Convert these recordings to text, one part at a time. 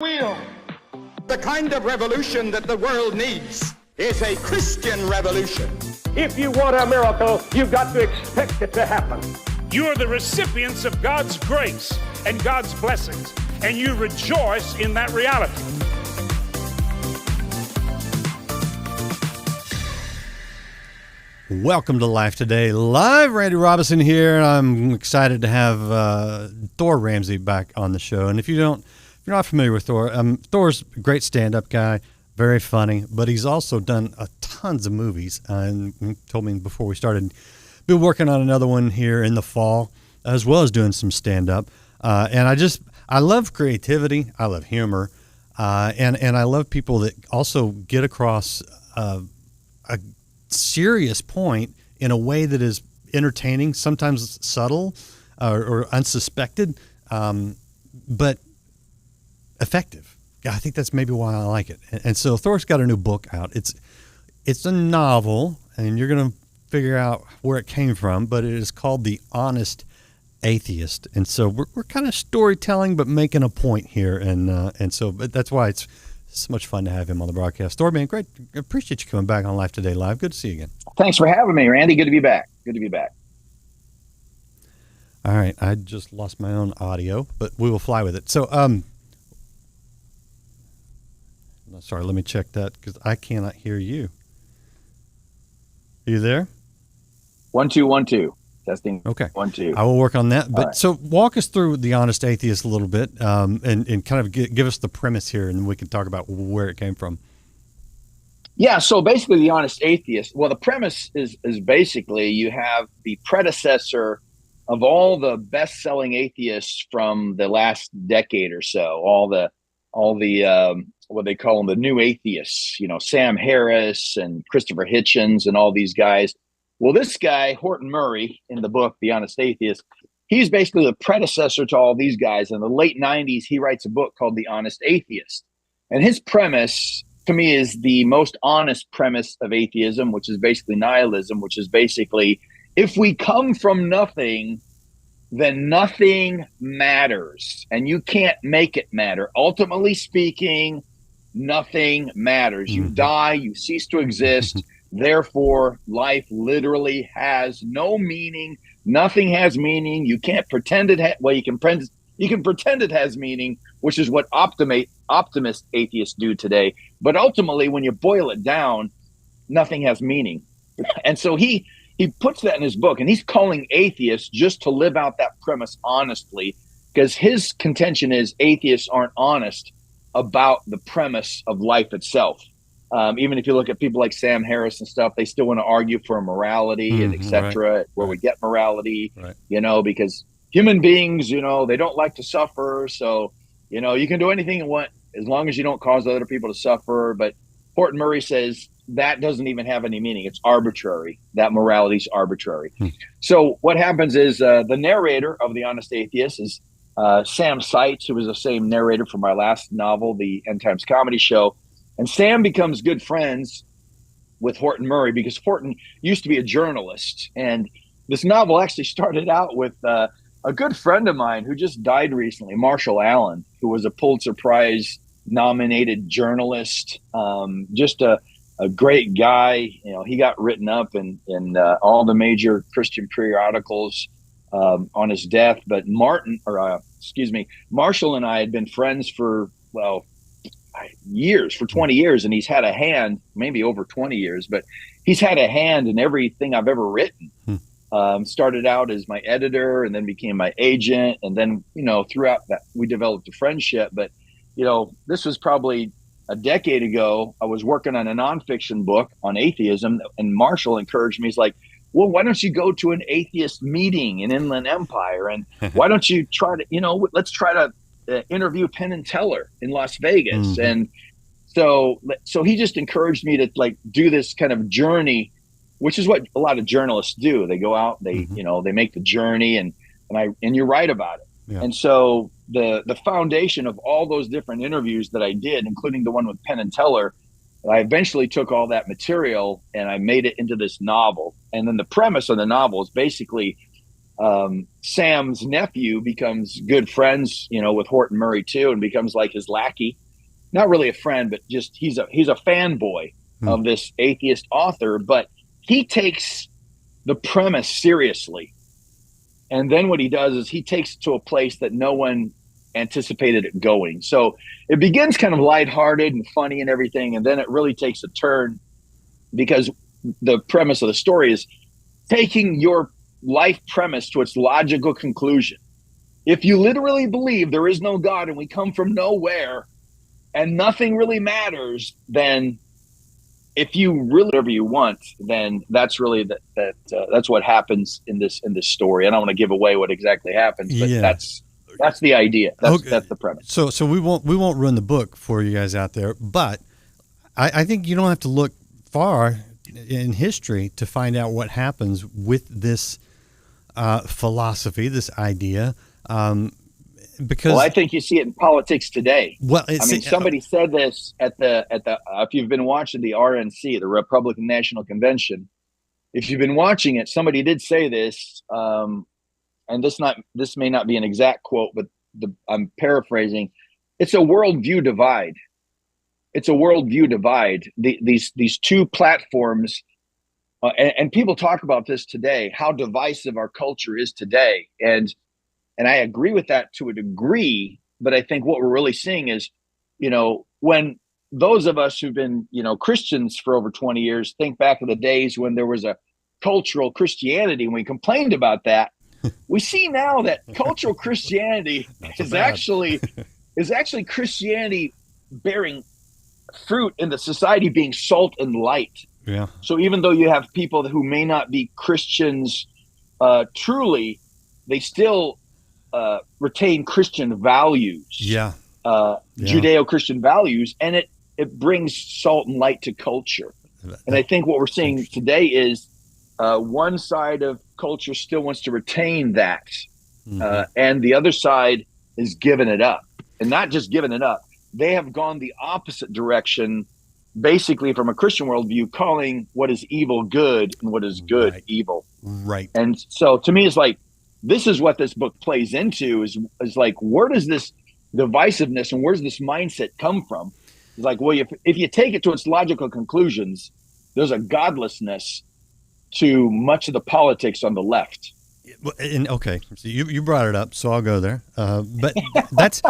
Will. The kind of revolution that the world needs is a Christian revolution. If you want a miracle, you've got to expect it to happen. You are the recipients of God's grace and God's blessings, and you rejoice in that reality. Welcome to Life Today Live. Randy Robinson here. I'm excited to have Thor Ramsey back on the show. And if you're not familiar with Thor, Thor's a great stand-up guy, very funny, but he's also done tons of movies. And he told me before we started, been working on another one here in the fall, as well as doing some stand-up. And I love creativity. I love humor. And I love people that also get across a serious point in a way that is entertaining, sometimes subtle or unsuspected, but effective. I think that's maybe why I like it. And so Thor's got a new book out. It's a novel, and you're going to figure out where it came from, but it is called The Honest Atheist. And so we're kind of storytelling, but making a point here. And so but that's why it's so much fun to have him on the broadcast. Thor, man, great. Appreciate you coming back on Life Today Live. Good to see you again. Thanks for having me, Randy. Good to be back. All right. I just lost my own audio, but we will fly with it. So, sorry, let me check that because I cannot hear you. Are you there? 1 2 1 2. Testing. Okay. 1 2. I will work on that. But right. So walk us through The Honest Atheist a little bit, and kind of give us the premise here, and we can talk about where it came from. Yeah. So basically, The Honest Atheist. Well, the premise is basically you have the predecessor of all the best-selling atheists from the last decade or so. All the what they call them, the new atheists. Sam Harris and Christopher Hitchens and all these guys. Well, this guy, Horton Murray, in the book, The Honest Atheist, he's basically the predecessor to all these guys. In the late 90s, he writes a book called The Honest Atheist. And his premise, to me, is the most honest premise of atheism, which is basically nihilism, which is basically, if we come from nothing, then nothing matters. And you can't make it matter. Ultimately speaking, nothing matters. You die, you cease to exist. Therefore, life literally has no meaning. Nothing has meaning. You can't pretend it. You can pretend it has meaning, which is what optimist atheists do today. But ultimately, when you boil it down, nothing has meaning. And so he puts that in his book, and he's calling atheists just to live out that premise honestly, because his contention is atheists aren't honest about the premise of life itself. Even if you look at people like Sam Harris and stuff, they still want to argue for morality and et cetera, right. Where we get morality, right. Because human beings, they don't like to suffer. So, you can do anything you want as long as you don't cause other people to suffer. But Horton Murray says that doesn't even have any meaning. It's arbitrary. That morality is arbitrary. So what happens is the narrator of The Honest Atheist is Sam Seitz, who was the same narrator for my last novel, The End Times Comedy Show. And Sam becomes good friends with Horton Murray because Horton used to be a journalist. And this novel actually started out with a good friend of mine who just died recently, Marshall Allen, who was a Pulitzer Prize nominated journalist, just a great guy. He got written up in all the major Christian periodicals on his death. But Marshall and I had been friends for, years, for 20 years, and he's had a hand, maybe over 20 years, but he's had a hand in everything I've ever written. Started out as my editor and then became my agent, and then throughout that we developed a friendship. But this was probably a decade ago. I was working on a nonfiction book on atheism, and Marshall encouraged me. He's like, well, why don't you go to an atheist meeting in Inland Empire, and why don't you try to let's try to interview Penn and Teller in Las Vegas. And so he just encouraged me to do this kind of journey, which is what a lot of journalists do. They go out, they make the journey, and you write about it. Yeah. And so the foundation of all those different interviews that I did, including the one with Penn and Teller, I eventually took all that material and I made it into this novel. And then the premise of the novel is basically Sam's nephew becomes good friends, with Horton Murray too, and becomes like his lackey. Not really a friend, but just he's a fanboy of this atheist author. But he takes the premise seriously, and then what he does is he takes it to a place that no one anticipated it going. So it begins kind of lighthearted and funny and everything, and then it really takes a turn, because the premise of the story is taking your life premise to its logical conclusion. If you literally believe there is no God and we come from nowhere and nothing really matters, then if you really whatever you want, then that's really that's what happens in this story. I don't want to give away what exactly happens, but that's the idea. That's the premise. So we won't ruin the book for you guys out there, but I think you don't have to look far in history to find out what happens with this philosophy, this idea. Because I think you see it in politics today. Well, somebody said this at the if you've been watching the RNC, the Republican National Convention, if you've been watching it, somebody did say this, and this may not be an exact quote, but I'm paraphrasing. It's a worldview divide. It's a worldview divide. These two platforms, and people talk about this today, how divisive our culture is today, and I agree with that to a degree. But I think what we're really seeing is, when those of us who've been, Christians for over 20 years, think back of the days when there was a cultural Christianity, and we complained about that. We see now that cultural Christianity is actually Christianity bearing fruit in the society, being salt and light. Yeah. So even though you have people who may not be Christians truly, they still retain Christian values. Yeah. Judeo-Christian values, and it brings salt and light to culture. And I think what we're seeing today is one side of culture still wants to retain that, and the other side is giving it up. And not just giving it up, they have gone the opposite direction, basically from a Christian worldview, calling what is evil good and what is good evil. Right. And so to me, it's like, this is what this book plays into, is like, where does this divisiveness and where's this mindset come from? It's like, well, if you take it to its logical conclusions, there's a godlessness to much of the politics on the left. And okay, so you brought it up, so I'll go there. But that's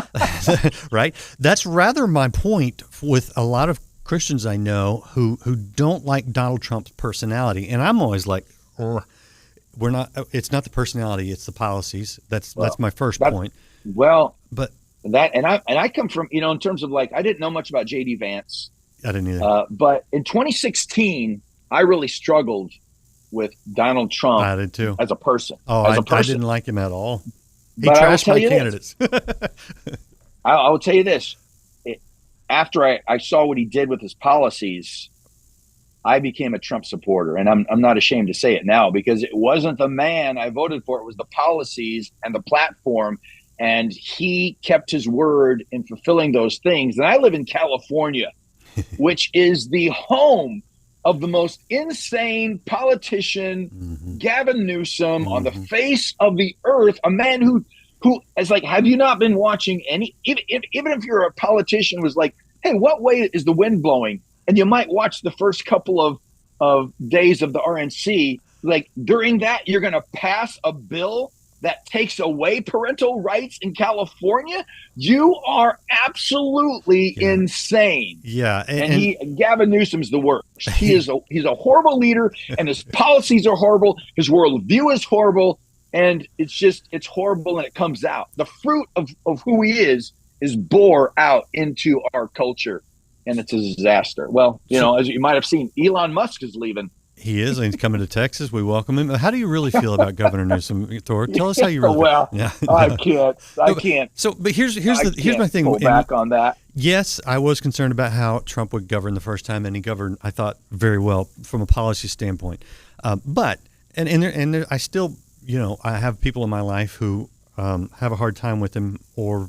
right. That's rather my point with a lot of Christians I know who don't like Donald Trump's personality, and I'm always like, we're not. It's not the personality; it's the policies. That's my first point. Well, but that and I come from, in terms of, like, I didn't know much about J.D. Vance. I didn't either. But in 2016, I really struggled with Donald Trump. I did too. As a person. Oh, I didn't like him at all. He but trashed my candidates. I will tell you this. After I saw what he did with his policies, I became a Trump supporter. And I'm not ashamed to say it now, because it wasn't the man I voted for. It was the policies and the platform. And he kept his word in fulfilling those things. And I live in California, which is the home of the most insane politician, Gavin Newsom, on the face of the earth, a man who is like, have you not been watching any, even if you're a politician, was like, hey, what way is the wind blowing? And you might watch the first couple of days of the RNC, like, during that, you're going to pass a bill that takes away parental rights in California? You are absolutely insane. Yeah. And Gavin Newsom's the worst. He's a horrible leader, and his policies are horrible. His worldview is horrible. And it's horrible, and it comes out. The fruit of who he is bore out into our culture, and it's a disaster. Well, as you might have seen, Elon Musk is leaving. He is, and he's coming to Texas. We welcome him. How do you really feel about Governor Newsom, Thor? Tell us how you really feel. Well, yeah. I can't. So, but here's my thing. Pull back on that. Yes, I was concerned about how Trump would govern the first time, and he governed, I thought, very well from a policy standpoint. But I still, I have people in my life who have a hard time with him, or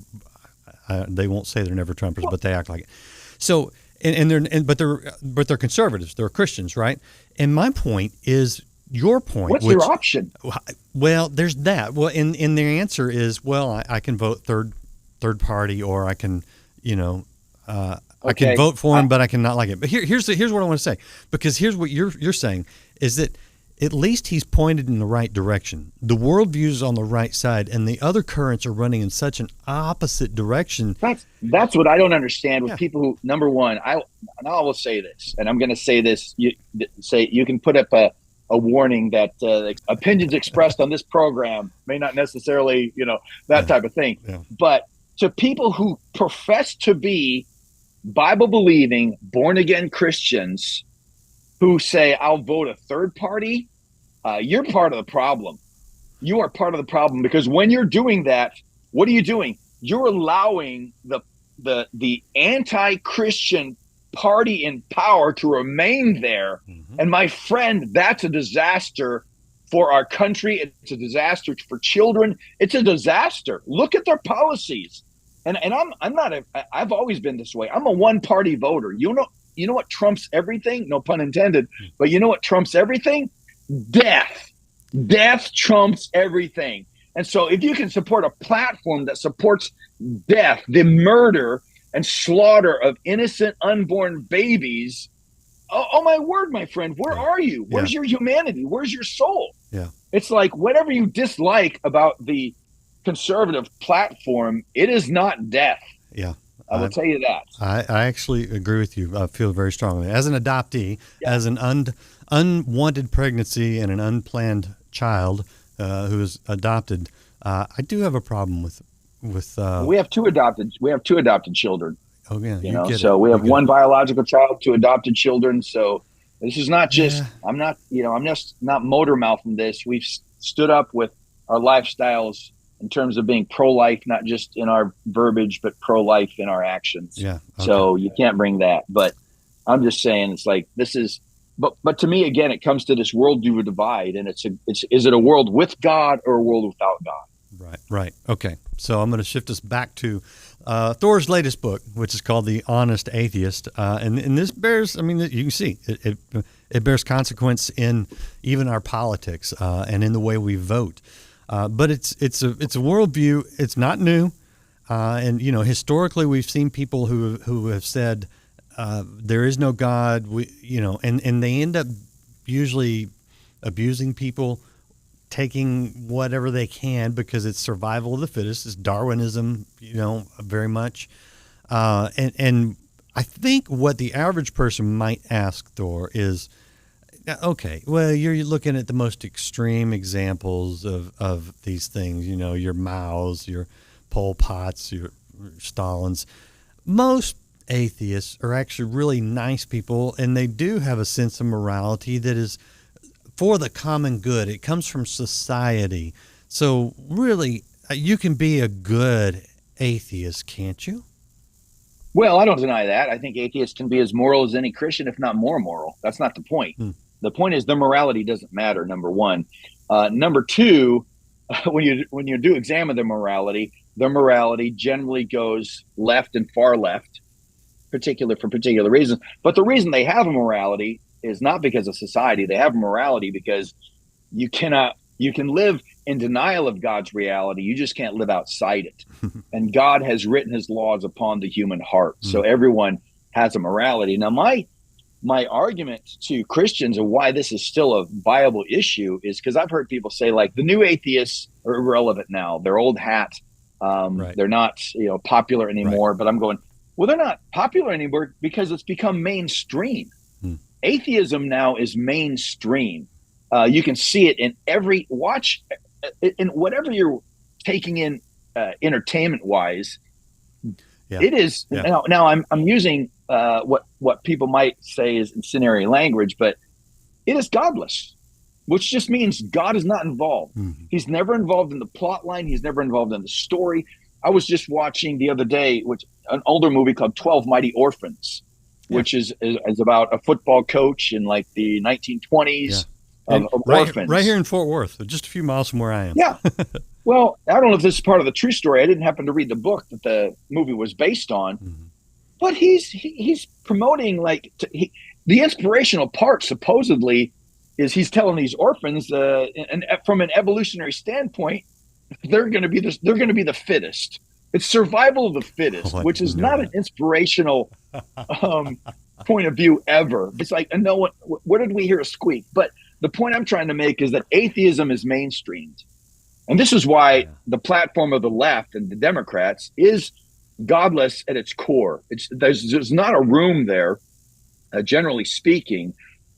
they won't say they're never Trumpers, but they act like it. So. But they're conservatives. They're Christians, right? And my point is, your point. What's your option? Well, there's that. Well, and their answer is, well, I can vote third party, or I can, I can vote for him, but I can not like it. But here's what I want to say, because here's what you're saying is that at least he's pointed in the right direction. The worldview is on the right side, and the other currents are running in such an opposite direction. That's what I don't understand with people who, number one, I will say this, and I'm going to say this. You can put up a warning that opinions expressed on this program may not necessarily, that type of thing. Yeah. But to people who profess to be Bible-believing, born-again Christians who say, I'll vote a third party, you're part of the problem. You are part of the problem, because when you're doing that, what are you doing? You're allowing the anti-Christian party in power to remain there. Mm-hmm. And my friend, that's a disaster for our country. It's a disaster for children. It's a disaster. Look at their policies. And I've always been this way. I'm a one-party voter. You know what trumps everything? No pun intended. But you know what trumps everything? Death. Death trumps everything. And so if you can support a platform that supports death, the murder and slaughter of innocent unborn babies, oh my word, my friend, where are you? Where's your humanity? Where's your soul? Yeah. It's like whatever you dislike about the conservative platform, it is not death. Yeah. I will tell you that. I actually agree with you. I feel very strongly. As an adoptee, as an unwanted pregnancy and an unplanned child who is adopted, I do have a problem with. We have two adopted children. Oh yeah, we have one biological child, two adopted children. So this is not just. I'm just not motor mouthing this. We've stood up with our lifestyles in terms of being pro-life, not just in our verbiage, but pro-life in our actions. Yeah. Okay. So you can't bring that. But I'm just saying, it's like this is. But to me, again, it comes to this worldview divide, and is it a world with God or a world without God? Right. Okay. So I'm going to shift us back to Thor's latest book, which is called The Honest Atheist, and this bears. I mean, you can see it bears consequence in even our politics and in the way we vote. But it's a worldview. It's not new, and historically we've seen people who have said there is no God. And they end up usually abusing people, taking whatever they can because it's survival of the fittest. It's Darwinism, very much. And I think what the average person might ask, Thor, is, okay, well, you're looking at the most extreme examples of these things, your Maos, your Pol Pots, your Stalins. Most atheists are actually really nice people, and they do have a sense of morality that is for the common good. It comes from society. So really, you can be a good atheist, can't you? Well, I don't deny that. I think atheists can be as moral as any Christian, if not more moral. That's not the point. The point is their morality doesn't matter, number one. Number two, when you do examine their morality generally goes left and far left, for particular reasons. But the reason they have a morality is not because of society. They have morality because you can live in denial of God's reality. You just can't live outside it. And God has written his laws upon the human heart. So everyone has a morality. Now, my argument to Christians and why this is still a viable issue is because I've heard people say, like, the new atheists are irrelevant now. They're old hat. Right. They're not popular anymore. Right. But I'm going, well, they're not popular anymore because it's become mainstream. Atheism now is mainstream. You can see it in every watch, in whatever you're taking in entertainment wise. Yeah. It is now. I'm using what people might say is incendiary language, but it is godless, which just means God is not involved. Mm-hmm. He's never involved in the plot line. He's never involved in the story. I was just watching the other day, an older movie called 12 Mighty Orphans, which is about a football coach in like the 1920s of orphans. Right here in Fort Worth, just a few miles from where I am. Yeah. Well, I don't know if this is part of the true story. I didn't happen to read the book that the movie was based on, but he's promoting the inspirational part supposedly is he's telling these orphans, and from an evolutionary standpoint, they're going to be the fittest. It's survival of the fittest, which is not an inspirational point of view ever. It's like, no one, where did we hear a squeak? But the point I'm trying to make is that atheism is mainstreamed. And this is why the platform of the left and the Democrats is godless at its core. There's not a room there, generally speaking,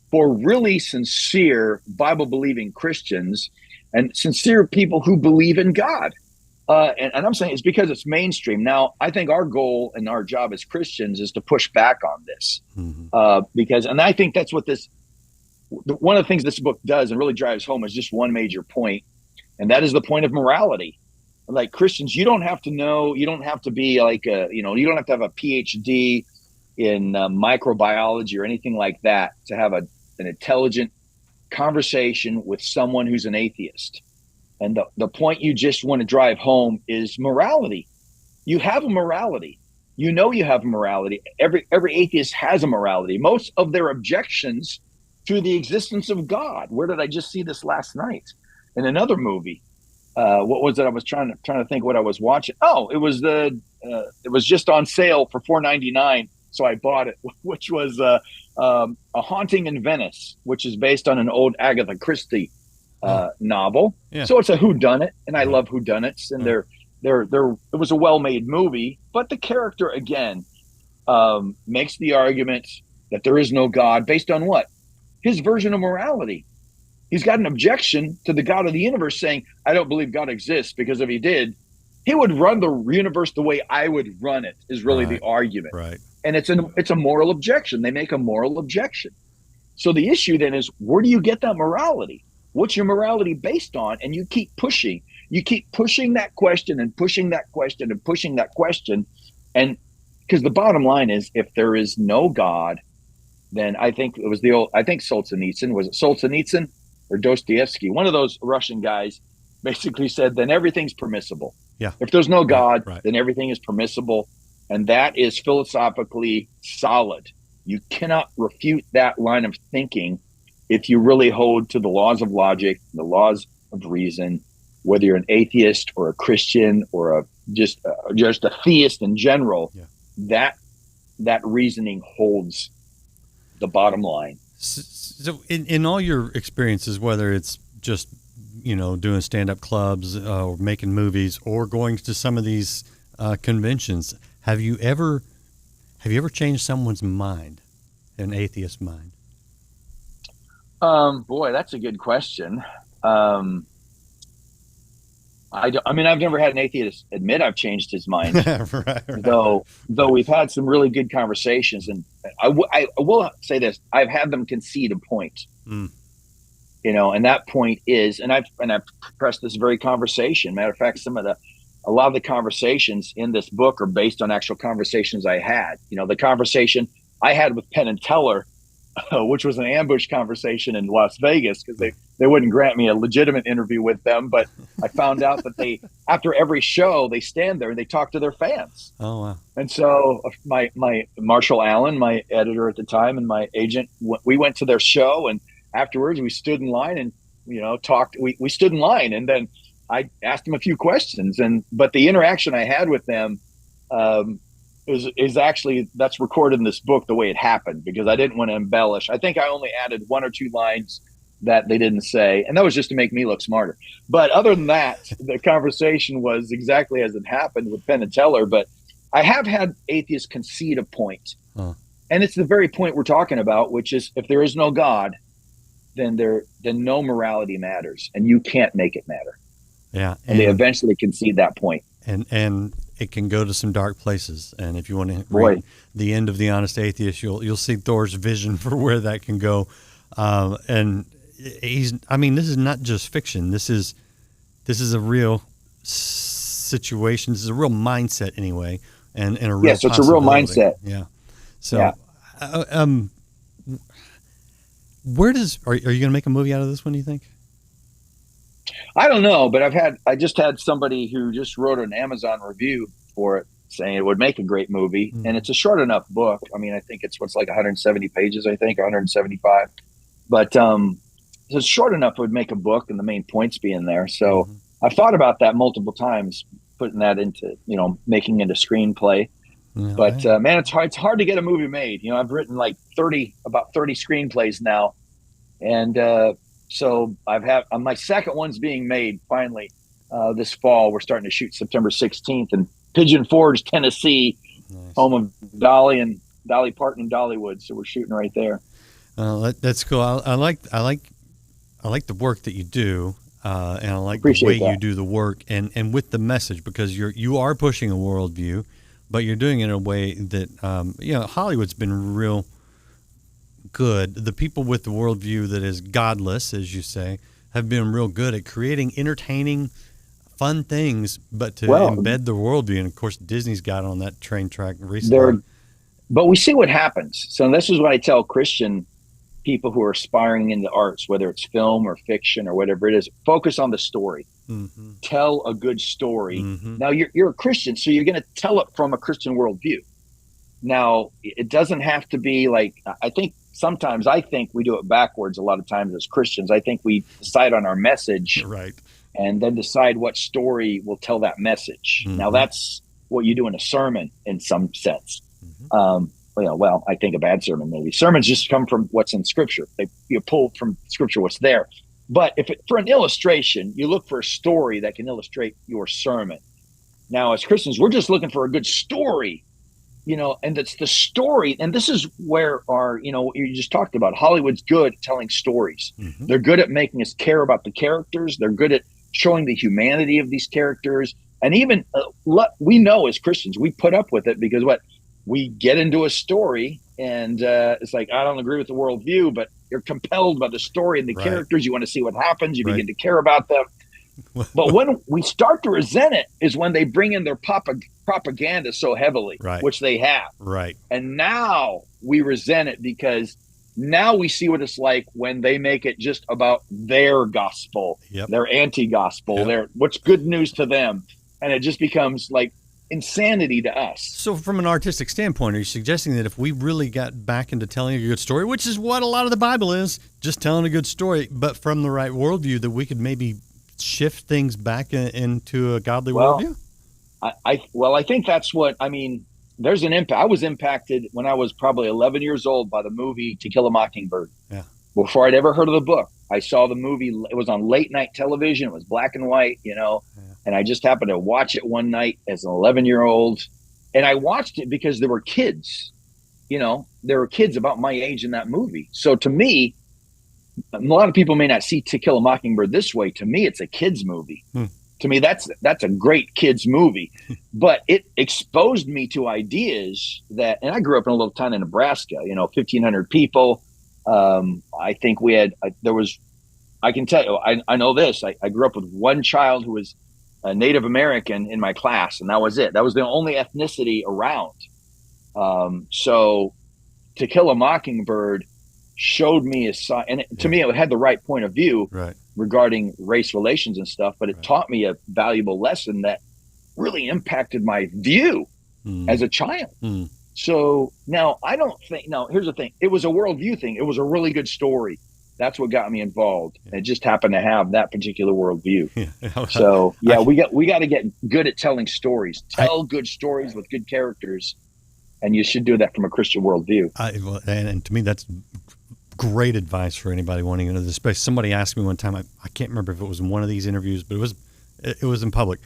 for really sincere Bible-believing Christians and sincere people who believe in God. And I'm saying it's because it's mainstream. Now, I think our goal and our job as Christians is to push back on this, and I think that's what one of the things this book does and really drives home is just one major point, and that is the point of morality. Like Christians, you don't have to know, you don't have to be like you don't have to have a PhD in microbiology or anything like that to have an intelligent conversation with someone who's an atheist. And the point you just want to drive home is morality. You have a morality. You know you have a morality. Every atheist has a morality. Most of their objections to the existence of God. Where did I just see this last night? In another movie. What was it? I was trying to think what I was watching. Oh, it was just on sale for $4.99, so I bought it. Which was A Haunting in Venice, which is based on an old Agatha Christie novel. Yeah. So it's a whodunit, and I love whodunits. And it was a well-made movie, but the character again makes the argument that there is no God based on what? His version of morality. He's got an objection to the God of the universe saying, I don't believe God exists, because if he did, he would run the universe the way I would run it, is really the argument. Right. And it's a moral objection. They make a moral objection. So the issue then is, where do you get that morality? What's your morality based on? And you keep pushing. You keep pushing that question and pushing that question and pushing that question. And because the bottom line is, if there is no God, then I think it was Solzhenitsyn. Was it Solzhenitsyn or Dostoevsky? One of those Russian guys basically said, then everything's permissible. Yeah. If there's no God, then everything is permissible. And that is philosophically solid. You cannot refute that line of thinking if you really hold to the laws of logic, the laws of reason, whether you're an atheist or a Christian or just a theist in general. Yeah. That reasoning holds the bottom line. So in all your experiences, whether it's just doing stand-up clubs or making movies or going to some of these conventions, have you ever changed someone's mind, an atheist mind? Boy, that's a good question. I've never had an atheist admit I've changed his mind. right. Though we've had some really good conversations, and I will say this: I've had them concede a point. And that point is, and I've pressed this very conversation. Matter of fact, a lot of the conversations in this book are based on actual conversations I had. The conversation I had with Penn and Teller, which was an ambush conversation in Las Vegas, because they wouldn't grant me a legitimate interview with them. But I found out that after every show, they stand there and they talk to their fans. Oh, wow. And so my Marshall Allen, my editor at the time, and my agent, we went to their show, and afterwards we stood in line and, talked. We stood in line, and then I asked them a few questions. But the interaction I had with them, is actually, that's recorded in this book the way it happened, because I didn't want to embellish. I think I only added one or two lines that they didn't say, and that was just to make me look smarter. But other than that, the conversation was exactly as it happened with Penn and Teller. But I have had atheists concede a point, and it's the very point we're talking about, which is, if there is no God, then no morality matters, and you can't make it matter. Yeah, and they eventually concede that point. And it can go to some dark places. And if you want to read the end of The Honest Atheist, you'll see Thor's vision for where that can go. And this is not just fiction. This is a real situation. This is a real mindset anyway, and a real it's a real mindset. Yeah. So, are you going to make a movie out of this one, do you think? I don't know, but I just had somebody who just wrote an Amazon review for it, saying it would make a great movie. And it's a short enough book. I think it's like 170 pages, 175. But it's short enough it would make a book and the main points be in there. So I've thought about that multiple times, putting that into, making it a screenplay. Yeah, But man, it's hard to get a movie made. I've written like about 30 screenplays now. And so my second one's being made finally this fall. We're starting to shoot September 16th in Pigeon Forge, Tennessee, nice. home of Dolly Parton and Dollywood. So we're shooting right there. That's cool. I like the work that you do, and I like Appreciate the way that. you do the work, and with the message, because you are pushing a worldview, but you're doing it in a way that Hollywood's been real good. The people with the worldview that is godless, as you say, have been real good at creating entertaining, fun things, but to embed the worldview. And of course, Disney's got on that train track recently. But we see what happens. So this is what I tell Christian people who are aspiring in the arts, whether it's film or fiction or whatever it is, focus on the story. Mm-hmm. Tell a good story. Mm-hmm. Now you're a Christian, so you're going to tell it from a Christian worldview. Now it doesn't have to be like, I think we do it backwards a lot of times as Christians. I think we decide on our message, Right. and then decide what story will tell that message. Mm-hmm. Now that's what you do in a sermon in some sense. Mm-hmm. I think a bad sermon, maybe. Sermons just come from what's in Scripture. You pull from Scripture what's there. But for an illustration, you look for a story that can illustrate your sermon. Now, as Christians, we're just looking for a good story, and it's the story. And this is where what you just talked about. Hollywood's good at telling stories. Mm-hmm. They're good at making us care about the characters. They're good at showing the humanity of these characters. And even we know as Christians, we put up with it because we get into a story and it's like, I don't agree with the worldview, but you're compelled by the story and the Right. characters. You want to see what happens. You Right. begin to care about them. But when we start to resent it is when they bring in their propaganda so heavily, Right. which they have. Right. And now we resent it because now we see what it's like when they make it just about their gospel, Yep. their anti-gospel, Yep. what's good news to them. And it just becomes like insanity to us. So from an artistic standpoint, are you suggesting that if we really got back into telling a good story, which is what a lot of the Bible is, just telling a good story, but from the right worldview, that we could maybe shift things back into a godly worldview? I think that's what, there's an impact. I was impacted when I was probably 11 years old by the movie To Kill a Mockingbird. Yeah. Before I'd ever heard of the book, I saw the movie. It was on late night television. It was black and white, and I just happened to watch it one night as an 11-year-old. And I watched it because there were kids, there were kids about my age in that movie. So to me, a lot of people may not see To Kill a Mockingbird this way. To me, it's a kid's movie. To me, that's a great kid's movie, but it exposed me to ideas and I grew up in a little town in Nebraska, 1,500 people. I think I can tell you, I know this. I grew up with one child who was a Native American in my class, and that was it. That was the only ethnicity around. So To Kill a Mockingbird showed me to me, it had the right point of view regarding race relations and stuff, but it taught me a valuable lesson that really impacted my view as a child. So now here's the thing. It was a worldview thing. It was a really good story. That's what got me involved. Yeah. It just happened to have that particular worldview. Yeah. So we got to get good at telling stories. Tell good stories with good characters, and you should do that from a Christian worldview. And to me, that's great advice for anybody wanting into this space. Somebody asked me one time, I can't remember if it was in one of these interviews, but it was in public.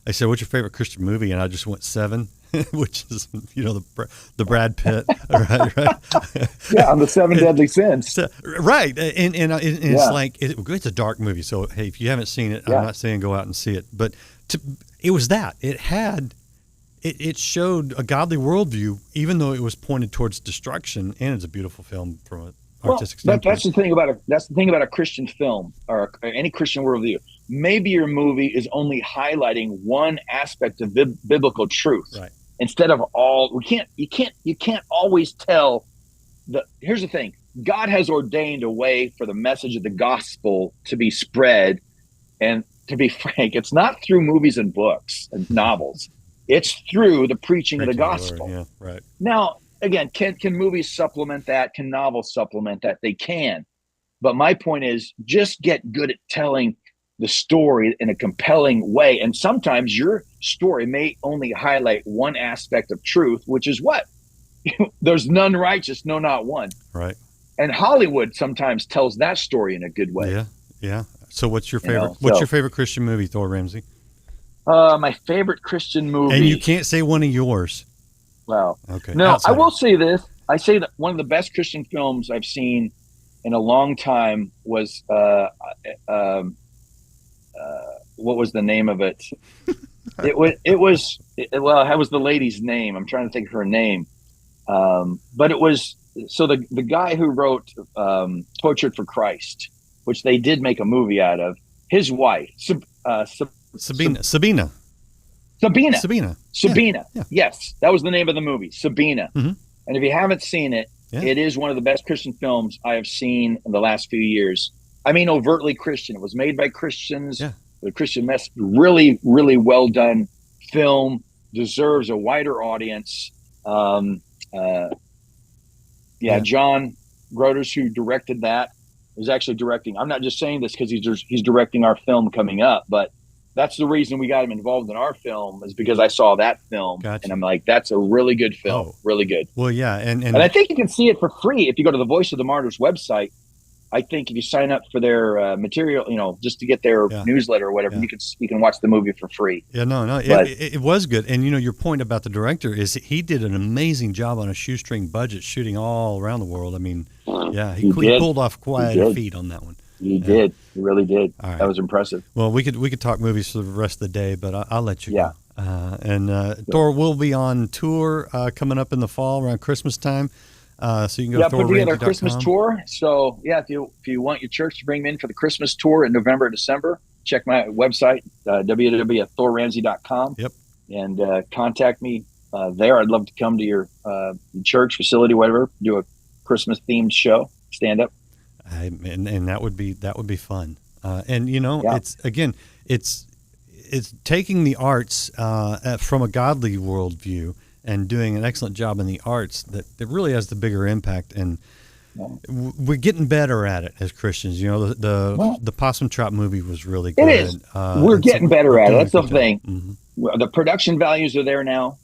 I said, "What's your favorite Christian movie?" And I just went 7, which is the Brad Pitt, right? Yeah, on the 7 deadly sins, right? And it's like it's a dark movie. So hey, if you haven't seen it, I'm not saying go out and see it, but it was that it showed a godly worldview, even though it was pointed towards destruction, and it's a beautiful film from an artistic standpoint. That's the thing about a Christian film or any Christian worldview. Maybe your movie is only highlighting one aspect of biblical truth, right? Instead of all. You can't always tell. Here's the thing: God has ordained a way for the message of the gospel to be spread, and to be frank, it's not through movies and books and novels. It's through the preaching of the gospel. Yeah, right. Now, again, can movies supplement that? Can novels supplement that? They can. But my point is, just get good at telling the story in a compelling way. And sometimes your story may only highlight one aspect of truth, which is what? There's none righteous, no, not one. Right. And Hollywood sometimes tells that story in a good way. Yeah, yeah. So what's your favorite? What's your favorite Christian movie, Thor Ramsey? My favorite Christian movie. And you can't say one of yours. Well, okay. No, Outside. I will say this. I say that one of the best Christian films I've seen in a long time was what was the name of it? It was the lady's name. I'm trying to think of her name. But it was, so the guy who wrote Tortured for Christ, which they did make a movie out of, his wife, Sabina. Yeah. Yes, that was the name of the movie, Sabina. Mm-hmm. And if you haven't seen it, Yeah. it is one of the best Christian films I have seen in the last few years. I mean, overtly Christian. It was made by Christians. Yeah. The Christian message, really, really well done film, deserves a wider audience. John Groders, who directed that, is actually directing. I'm not just saying this because he's directing our film coming up, but that's the reason we got him involved in our film, is because I saw that film. Gotcha. And I'm like, that's a really good film. Really good. Well, yeah. And I think you can see it for free if you go to the Voice of the Martyrs website. I think if you sign up for their material, just to get their newsletter or whatever, you can watch the movie for free. Yeah, no, it was good. And your point about the director is he did an amazing job on a shoestring budget, shooting all around the world. I mean, he pulled off quite a feat on that one. He did. He really did. Right. That was impressive. Well, we could talk movies for the rest of the day, but I'll let you go. Thor will be on tour coming up in the fall around Christmas time. So you can go to put together a ThorRamsey.com. Christmas tour. So if you want your church to bring them in for the Christmas tour in November, December, check my website, www.thorramsey.com. Yep. And contact me there. I'd love to come to your church facility, whatever, do a Christmas themed show, stand up. And that would be fun. It's taking the arts from a godly worldview and doing an excellent job in the arts that really has the bigger impact. And we're getting better at it as Christians. The Possum Trot movie was really good. It is. We're getting better at it. That's the thing. Mm-hmm. The production values are there now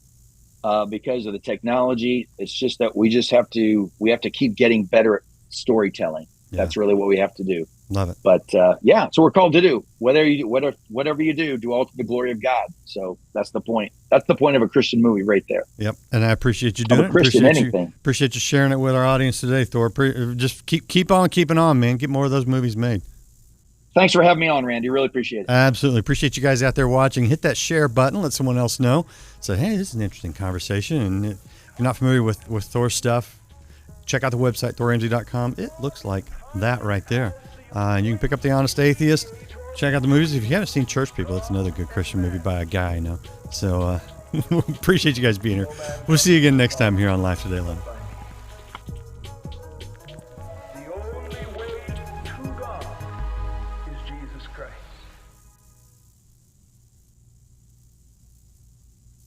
because of the technology. It's just that we have to keep getting better at storytelling. Yeah. That's really what we have to do. Love it. But so we're called to do whatever you do all to the glory of God. So that's the point. That's the point of a Christian movie right there. Yep. And I appreciate you doing it. Appreciate you sharing it with our audience today, Thor. Just keep on keeping on, man. Get more of those movies made. Thanks for having me on, Randy. Really appreciate it. Absolutely. Appreciate you guys out there watching. Hit that share button. Let someone else know. Say, hey, this is an interesting conversation. And if you're not familiar with Thor's stuff, check out the website, ThorRamsey.com. It looks like that right there. And you can pick up The Honest Atheist. Check out the movies. If you haven't seen Church People, it's another good Christian movie by a guy I know. So appreciate you guys being here. We'll see you again next time here on Life Today 11.